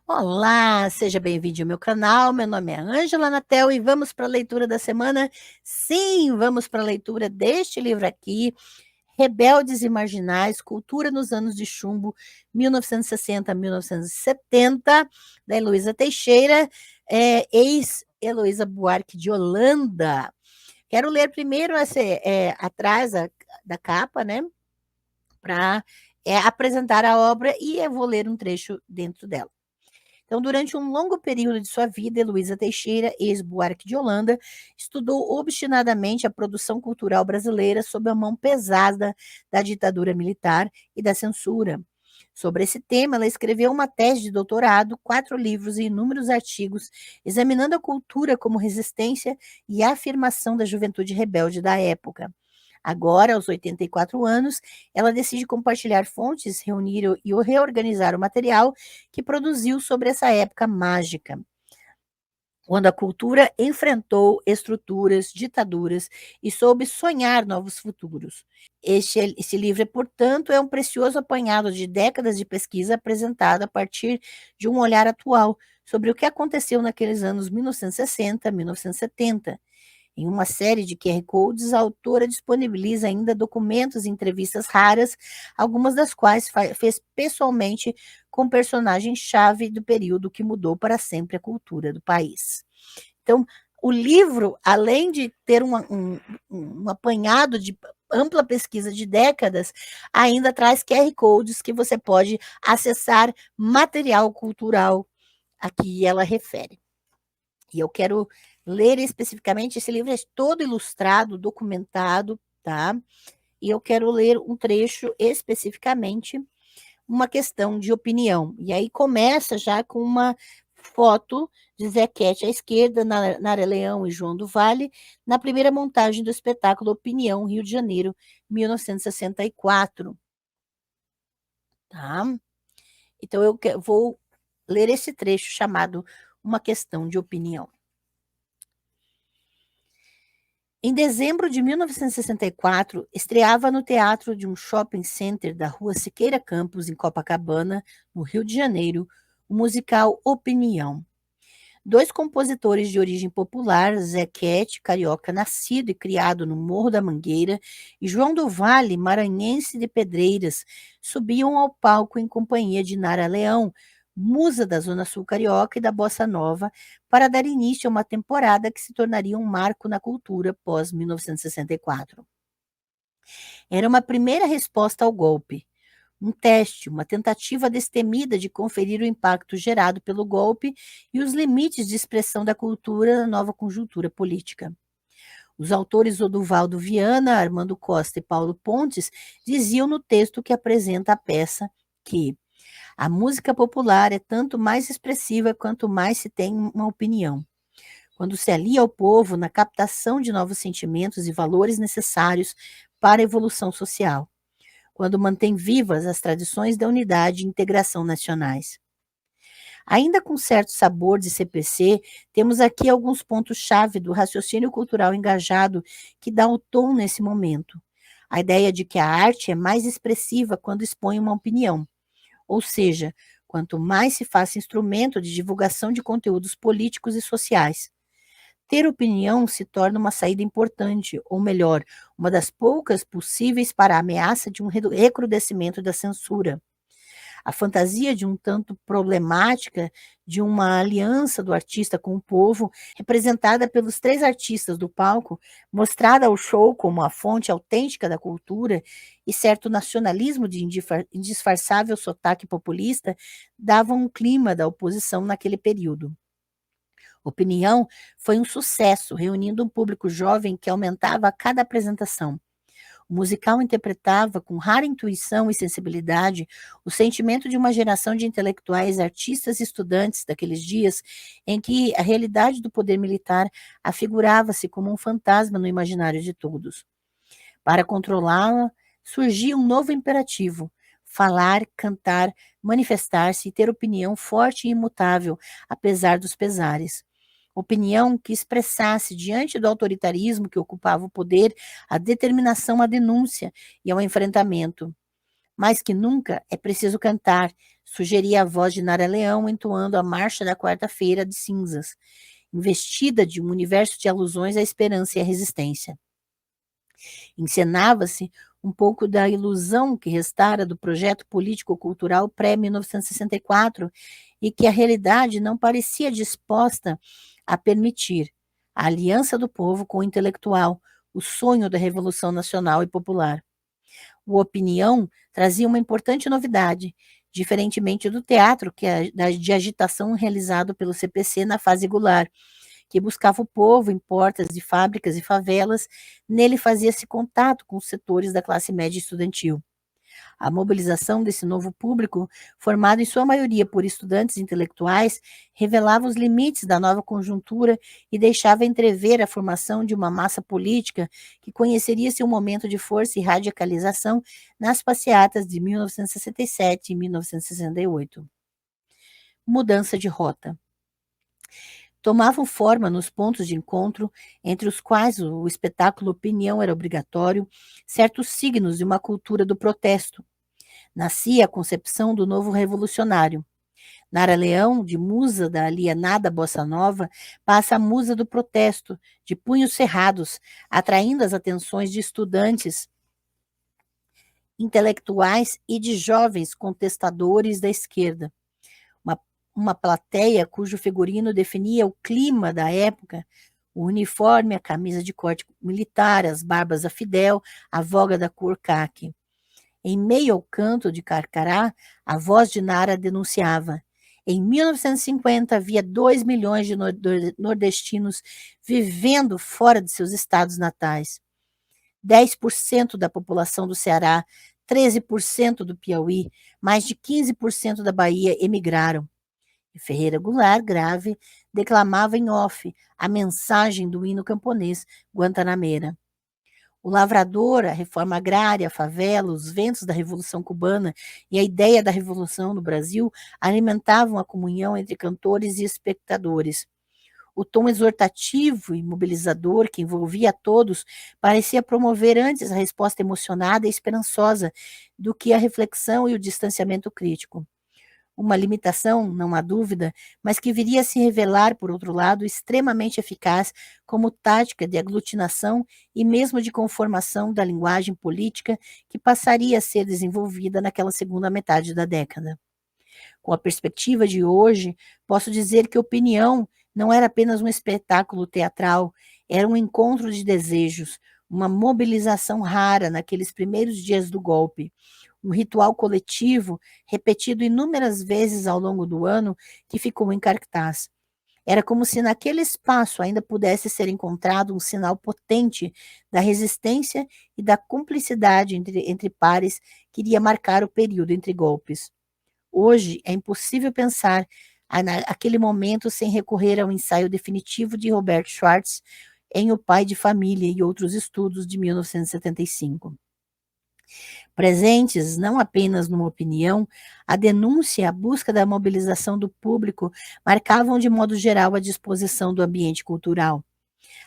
Olá, seja bem-vindo ao meu canal. Meu nome é Ângela Natel e vamos para a leitura da semana. Sim, vamos para a leitura deste livro aqui, Rebeldes e Marginais, Cultura nos Anos de Chumbo, 1960 a 1970, da Heloísa Teixeira, ex-Heloísa Buarque de Holanda. Quero ler primeiro atrás da capa, né, para apresentar a obra e eu vou ler um trecho dentro dela. Então, durante um longo período de sua vida, Heloísa Teixeira, ex-Buarque de Holanda, estudou obstinadamente a produção cultural brasileira sob a mão pesada da ditadura militar e da censura. Sobre esse tema, ela escreveu uma tese de doutorado, 4 livros e inúmeros artigos, examinando a cultura como resistência e afirmação da juventude rebelde da época. Agora, aos 84 anos, ela decide compartilhar fontes, reunir e reorganizar o material que produziu sobre essa época mágica, quando a cultura enfrentou estruturas, ditaduras e soube sonhar novos futuros. Esse livro, portanto, é um precioso apanhado de décadas de pesquisa apresentado a partir de um olhar atual sobre o que aconteceu naqueles anos 1960, 1970. Em uma série de QR Codes, a autora disponibiliza ainda documentos e entrevistas raras, algumas das quais fez pessoalmente com personagens-chave do período que mudou para sempre a cultura do país. Então, o livro, além de ter um apanhado de ampla pesquisa de décadas, ainda traz QR Codes que você pode acessar material cultural a que ela refere. E eu quero ler especificamente, esse livro é todo ilustrado, documentado, tá? E eu quero ler um trecho especificamente, uma questão de opinião. E aí começa já com uma foto de Zequete à esquerda, Nara Leão e João do Vale, na primeira montagem do espetáculo Opinião, Rio de Janeiro, 1964. Tá? Então vou ler esse trecho chamado Uma Questão de Opinião. Em dezembro de 1964, estreava no teatro de um shopping center da rua Siqueira Campos, em Copacabana, no Rio de Janeiro, o musical Opinião. 2 compositores de origem popular, Zequete, carioca nascido e criado no Morro da Mangueira, e João do Vale, maranhense de Pedreiras, subiam ao palco em companhia de Nara Leão, musa da Zona Sul carioca e da Bossa Nova, para dar início a uma temporada que se tornaria um marco na cultura pós 1964. Era uma primeira resposta ao golpe, um teste, uma tentativa destemida de conferir o impacto gerado pelo golpe e os limites de expressão da cultura na nova conjuntura política. Os autores Oduvaldo Viana, Armando Costa e Paulo Pontes diziam no texto que apresenta a peça que a música popular é tanto mais expressiva quanto mais se tem uma opinião. Quando se alia ao povo na captação de novos sentimentos e valores necessários para a evolução social, quando mantém vivas as tradições da unidade e integração nacionais. Ainda com certo sabor de CPC, temos aqui alguns pontos-chave do raciocínio cultural engajado que dá o tom nesse momento. A ideia de que a arte é mais expressiva quando expõe uma opinião, ou seja, quanto mais se faça instrumento de divulgação de conteúdos políticos e sociais. Ter opinião se torna uma saída importante, ou melhor, uma das poucas possíveis para a ameaça de um recrudescimento da censura. A fantasia de um tanto problemática de uma aliança do artista com o povo, representada pelos 3 artistas do palco, mostrada ao show como a fonte autêntica da cultura e certo nacionalismo de indisfarçável sotaque populista, davam um clima da oposição naquele período. Opinião foi um sucesso, reunindo um público jovem que aumentava a cada apresentação. O musical interpretava com rara intuição e sensibilidade o sentimento de uma geração de intelectuais, artistas e estudantes daqueles dias em que a realidade do poder militar afigurava-se como um fantasma no imaginário de todos. Para controlá-la, surgia um novo imperativo: falar, cantar, manifestar-se e ter opinião forte e imutável, apesar dos pesares. Opinião que expressasse, diante do autoritarismo que ocupava o poder, a determinação à denúncia e ao enfrentamento. Mais que nunca, é preciso cantar, sugeria a voz de Nara Leão entoando a Marcha da Quarta-feira de Cinzas, investida de um universo de alusões à esperança e à resistência. Encenava-se um pouco da ilusão que restara do projeto político-cultural pré-1964 e que a realidade não parecia disposta a permitir: a aliança do povo com o intelectual, o sonho da revolução nacional e popular. O Opinião trazia uma importante novidade, diferentemente do teatro de agitação realizado pelo CPC na fase Goulart, que buscava o povo em portas de fábricas e favelas, nele fazia-se contato com os setores da classe média estudantil. A mobilização desse novo público, formado em sua maioria por estudantes intelectuais, revelava os limites da nova conjuntura e deixava entrever a formação de uma massa política que conheceria seu momento de força e radicalização nas passeatas de 1967 e 1968. Mudança de rota. Tomavam forma nos pontos de encontro, entre os quais o espetáculo Opinião era obrigatório, certos signos de uma cultura do protesto. Nascia a concepção do novo revolucionário. Nara Leão, de musa da alienada bossa nova, passa a musa do protesto, de punhos cerrados, atraindo as atenções de estudantes, intelectuais e de jovens contestadores da esquerda. Uma, uma plateia cujo figurino definia o clima da época, o uniforme, a camisa de corte militar, as barbas a Fidel, a voga da cor caque. Em meio ao canto de Carcará, a voz de Nara denunciava: em 1950 havia 2 milhões de nordestinos vivendo fora de seus estados natais. 10% da população do Ceará, 13% do Piauí, mais de 15% da Bahia emigraram. E Ferreira Goulart, grave, declamava em off a mensagem do hino camponês Guantanameira. O lavrador, a reforma agrária, a favela, os ventos da Revolução Cubana e a ideia da Revolução no Brasil alimentavam a comunhão entre cantores e espectadores. O tom exortativo e mobilizador que envolvia a todos parecia promover antes a resposta emocionada e esperançosa do que a reflexão e o distanciamento crítico. Uma limitação, não há dúvida, mas que viria a se revelar, por outro lado, extremamente eficaz como tática de aglutinação e mesmo de conformação da linguagem política que passaria a ser desenvolvida naquela segunda metade da década. Com a perspectiva de hoje, posso dizer que Opinião não era apenas um espetáculo teatral, era um encontro de desejos, uma mobilização rara naqueles primeiros dias do golpe, um ritual coletivo repetido inúmeras vezes ao longo do ano que ficou em cartaz. Era como se naquele espaço ainda pudesse ser encontrado um sinal potente da resistência e da cumplicidade entre pares que iria marcar o período entre golpes. Hoje é impossível pensar aquele momento sem recorrer ao ensaio definitivo de Robert Schwartz em O Pai de Família e Outros Estudos, de 1975. Presentes não apenas numa opinião, a denúncia e a busca da mobilização do público marcavam de modo geral a disposição do ambiente cultural.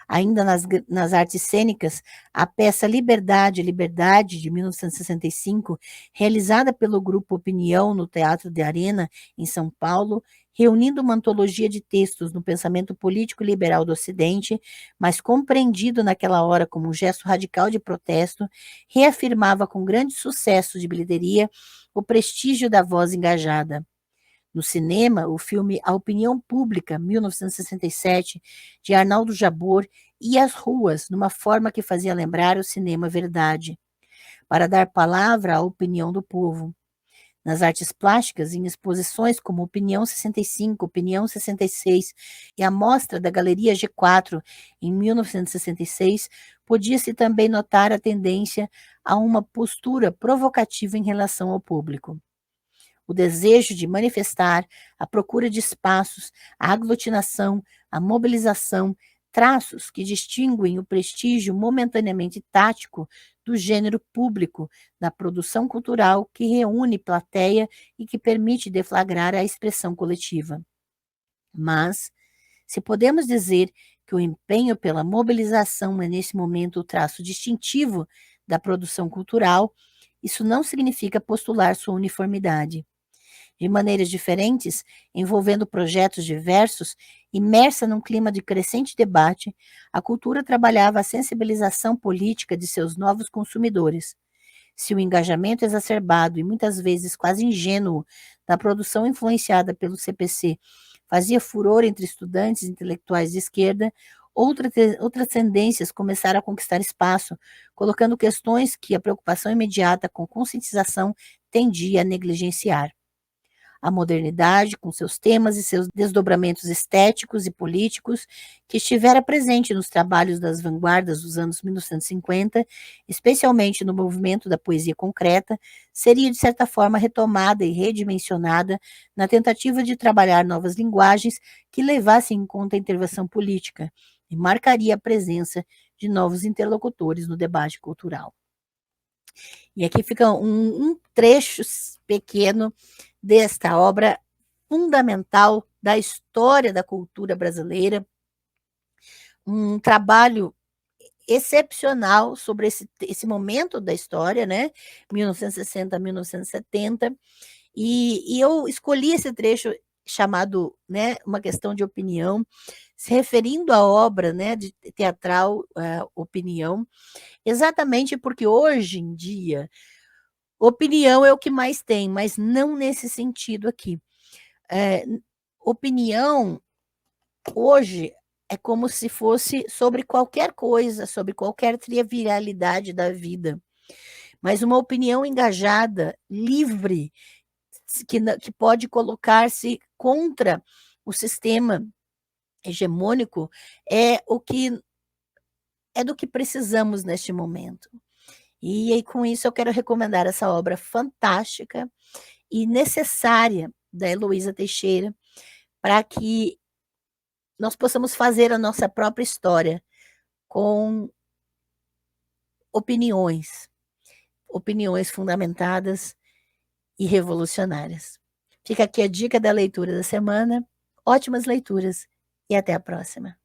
Ainda nas artes cênicas, a peça Liberdade, Liberdade, de 1965, realizada pelo Grupo Opinião no Teatro de Arena, em São Paulo, reunindo uma antologia de textos no pensamento político liberal do Ocidente, mas compreendido naquela hora como um gesto radical de protesto, reafirmava com grande sucesso de bilheteria o prestígio da voz engajada. No cinema, o filme A Opinião Pública, 1967, de Arnaldo Jabor, ia às ruas, numa forma que fazia lembrar o cinema verdade, para dar palavra à opinião do povo. Nas artes plásticas, em exposições como Opinião 65, Opinião 66 e a Mostra da Galeria G4, em 1966, podia-se também notar a tendência a uma postura provocativa em relação ao público. O desejo de manifestar, a procura de espaços, a aglutinação, a mobilização, traços que distinguem o prestígio momentaneamente tático do gênero público na produção cultural que reúne plateia e que permite deflagrar a expressão coletiva. Mas, se podemos dizer que o empenho pela mobilização é nesse momento o traço distintivo da produção cultural, isso não significa postular sua uniformidade. De maneiras diferentes, envolvendo projetos diversos, imersa num clima de crescente debate, a cultura trabalhava a sensibilização política de seus novos consumidores. Se o engajamento exacerbado e muitas vezes quase ingênuo da produção influenciada pelo CPC fazia furor entre estudantes e intelectuais de esquerda, outras tendências começaram a conquistar espaço, colocando questões que a preocupação imediata com conscientização tendia a negligenciar. A modernidade, com seus temas e seus desdobramentos estéticos e políticos, que estivera presente nos trabalhos das vanguardas dos anos 1950, especialmente no movimento da poesia concreta, seria de certa forma retomada e redimensionada na tentativa de trabalhar novas linguagens que levassem em conta a intervenção política e marcaria a presença de novos interlocutores no debate cultural. E aqui fica um trecho pequeno desta obra fundamental da história da cultura brasileira, um trabalho excepcional sobre esse momento da história, né, 1960 a 1970, e eu escolhi esse trecho chamado, né, Uma Questão de Opinião, se referindo à obra, né, de teatral Opinião, exatamente porque hoje em dia opinião é o que mais tem, mas não nesse sentido aqui. Opinião, hoje, é como se fosse sobre qualquer coisa, sobre qualquer trivialidade da vida. Mas uma opinião engajada, livre, que pode colocar-se contra o sistema hegemônico, é do que precisamos neste momento. E aí, com isso, eu quero recomendar essa obra fantástica e necessária da Heloísa Teixeira, para que nós possamos fazer a nossa própria história com opiniões, opiniões fundamentadas e revolucionárias. Fica aqui a dica da leitura da semana. Ótimas leituras e até a próxima.